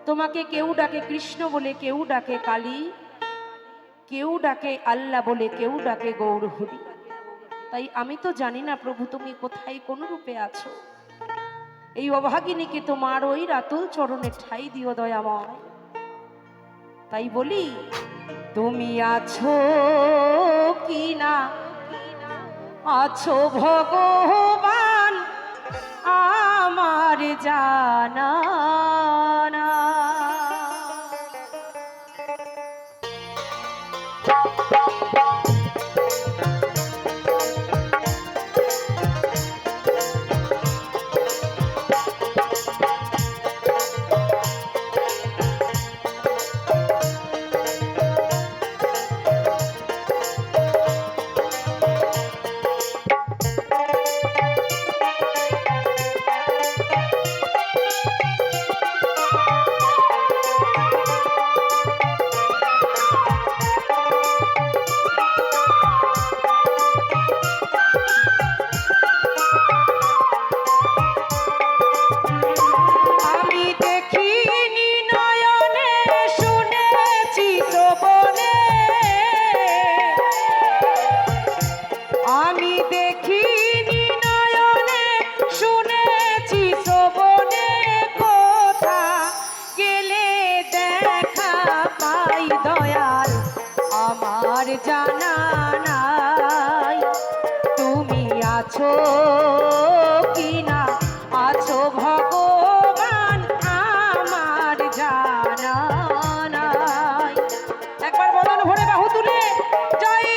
তোমাকে কেউ ডাকে কৃষ্ণ বলে, কেউ ডাকে কালী, কেউ ডাকে আল্লাহ বলে, কেউ ডাকে গৌর হরি। তাই আমি তো জানি না প্রভু তুমি কোথায় কোন রূপে আছো। এই অভাগিনীকে তোমার ওই রাতুল চরণে ঠাই দিও দয়াময়। তাই বলি তুমি আছো কি না আছো ভগবান আমার জানা না। জানা নাই তুমি আছো কি না আছো ভগবান আমার জানা নাই। একবার বলুন ভরে বাহু তুলে, জয়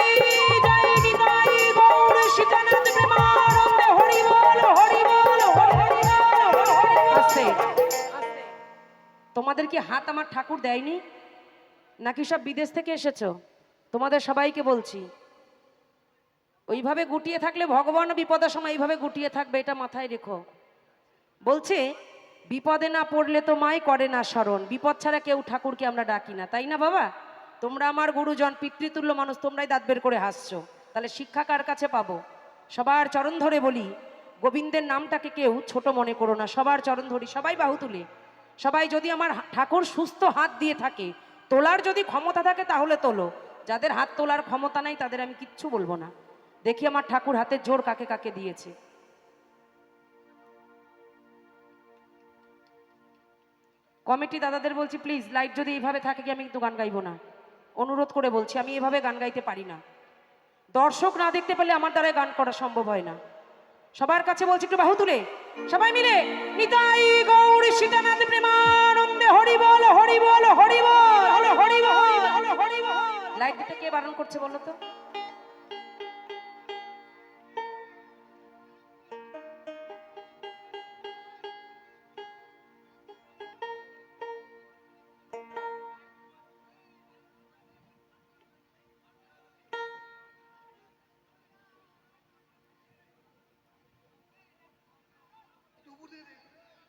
জয় নিতাই গৌর সীতানাথ প্রেমানন্দে হরি বল হরি বল হরি বল। তোমাদের কি হাত আমার ঠাকুর দেয়নি নাকি সব বিদেশ থেকে এসেছো? তোমাদের সবাইকে বলছি, ওইভাবে গুটিয়ে থাকলে ভগবান বিপদের সময় এইভাবে গুটিয়ে থাকবে, এটা মাথায় রেখো। বলছে বিপদে না পড়লে তো মাই করে না স্মরণ, বিপদ ছাড়া কেউ ঠাকুরকে আমরা ডাকি না, তাই না বাবা? তোমরা আমার গুরুজন, পিতৃতুল্য মানুষ, তোমরাই দাঁত বের করে হাসছো, তাহলে শিক্ষা কার কাছে পাবো? সবার চরণ ধরে বলি, গোবিন্দের নামটাকে কেউ ছোট মনে করো না, সবার চরণ ধরি, সবাই বাহু তুলে। সবাই যদি আমার ঠাকুর সুস্থ হাত দিয়ে থাকে, তোলার যদি ক্ষমতা থাকে তাহলে তোলো, যাদের হাত তোলার ক্ষমতা নাই তাদের আমি কিচ্ছু বলবো না। দেখি আমার ঠাকুর হাতের জোর কাকে কাকে দিয়েছে। কমিটি দাদাদের বলছি প্লিজ, লাইট যদি এইভাবে থাকে কি আমি কিন্তু গান গাইবো না, অনুরোধ করে বলছি, আমি এভাবে গান গাইতে পারি না। দর্শক না দেখতে পেলে আমার দ্বারা গান করা সম্ভব হয় না। সবার কাছে বলছি একটু বাহু তুলে সবাই মিলে, নিতাই গৌর সীতানাথ প্রেমানন্দে হরি বল হরি বল হরি বল হরি বল হরি বল। লাইট দিতে কে বারণ করছে বলো তো?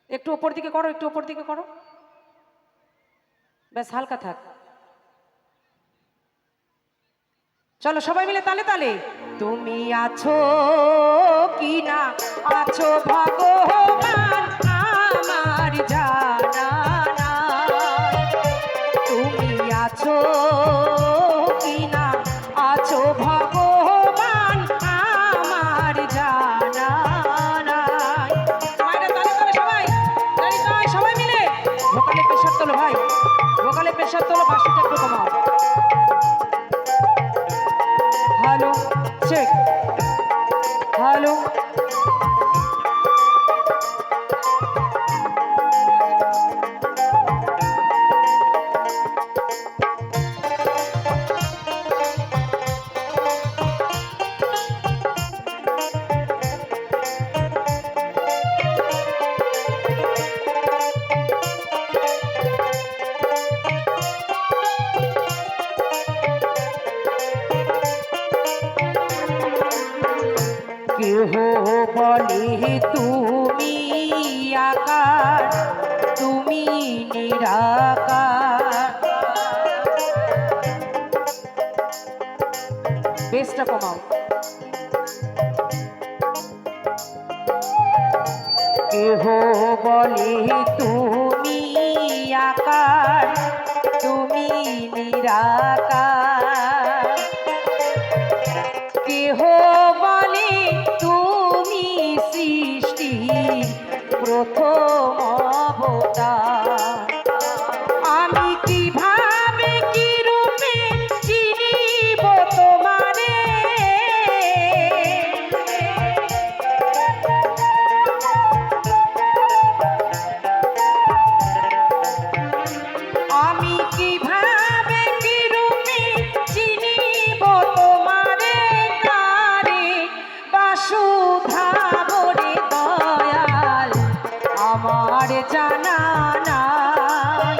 একটু উপর দিকে করো, একটু উপর দিকে করো, ব্যাস হালকা থাক। চলো সবাই মিলে তালে তালে, তুমি আছো কি না আছো ভগবান আমার জানা নাই তুমি আছো কি না আছো ভগবান আমার জানা নাই। মায়েরা তালে তালে সবাই, সবাই মিলে ভোকালে প্রেশার তোলো ভাই, ভোকালে প্রেশার তোলো, বাঁশিটা একটু কমাও। হ্যালো চেক, হ্যালো কেহ বলে তুমি আকার তুমি নিরাকার, বেশটা কমাও। কেহ বলে তুমি সাকার তুমি নিরাকার কেহ বলে তুমি সৃষ্টি প্রথম অবতার আমি কিভাবে কি রূপে চিনিব তোমারে আমি কিভাবে কি রূপে চিনিব তোমারে কারে বাসুধা বলে দয়াল আমার জানা নাই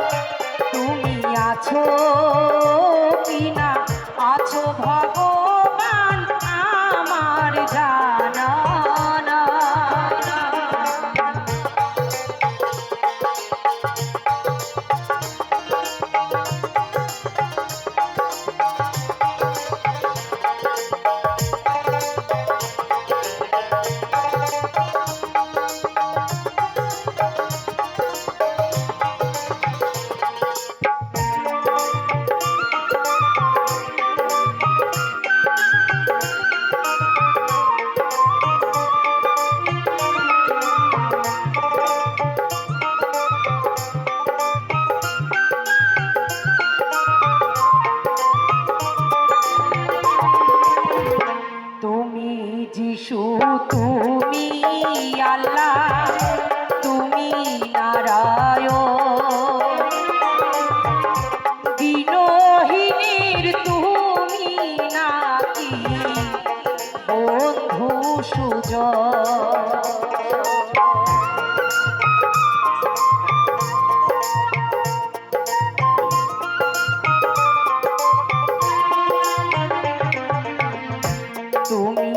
তুমি আছো কিনা আছো ভগবান আমার জানা যিশু তুমি আল্লাহ তুমি নারায়ণ দিনহীনের তুমি নাকি বন্ধু সুজন তুমি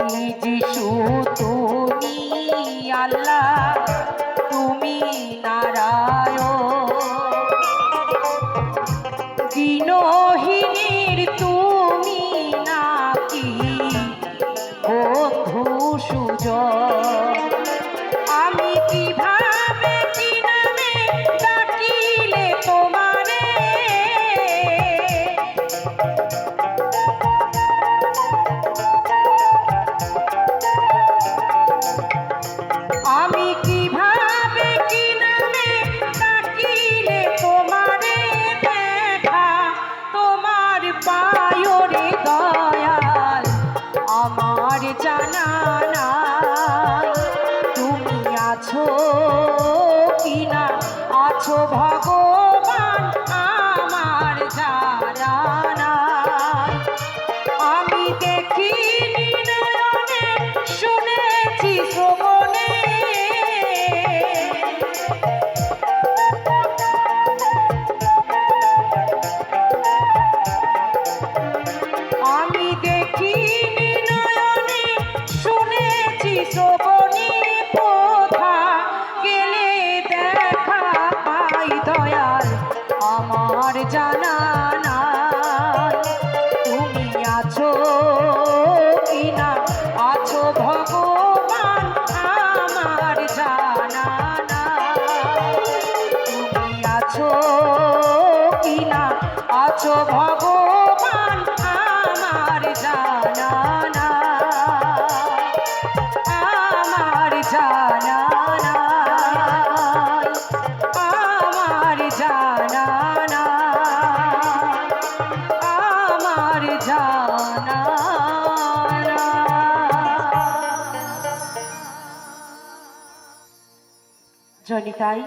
যিশু তুমি আল্লাহ তুমি নারায়ণ দিনহীনের তুমি নাকি বন্ধু সুজন আমি কিভাবে কি নামে ডাকিলে তোমারে আমি কিভাবে কি নামে ডাকিলে তোমারে দেখা তোমার পায়রে দয়াল আমার জানা নাই তুমি আছো কিনা আছো ভগবান আমার জানা নাই আমি দেখিনি নয়নে শুনেছি শ্রবণে আমি দেখিনি নয়নে শুনেছি শ্রবণে কোথা গেলে দেখা পাই দয়াল আমার জানা নাই তুমি আছো কিনা আছো ভগবান আমার জানা নাই তুমি আছো কিনা আছো ভগবান আমার জানা নাই আমার জানা নাই আমার জানা নাই আমার জানা জনিতাই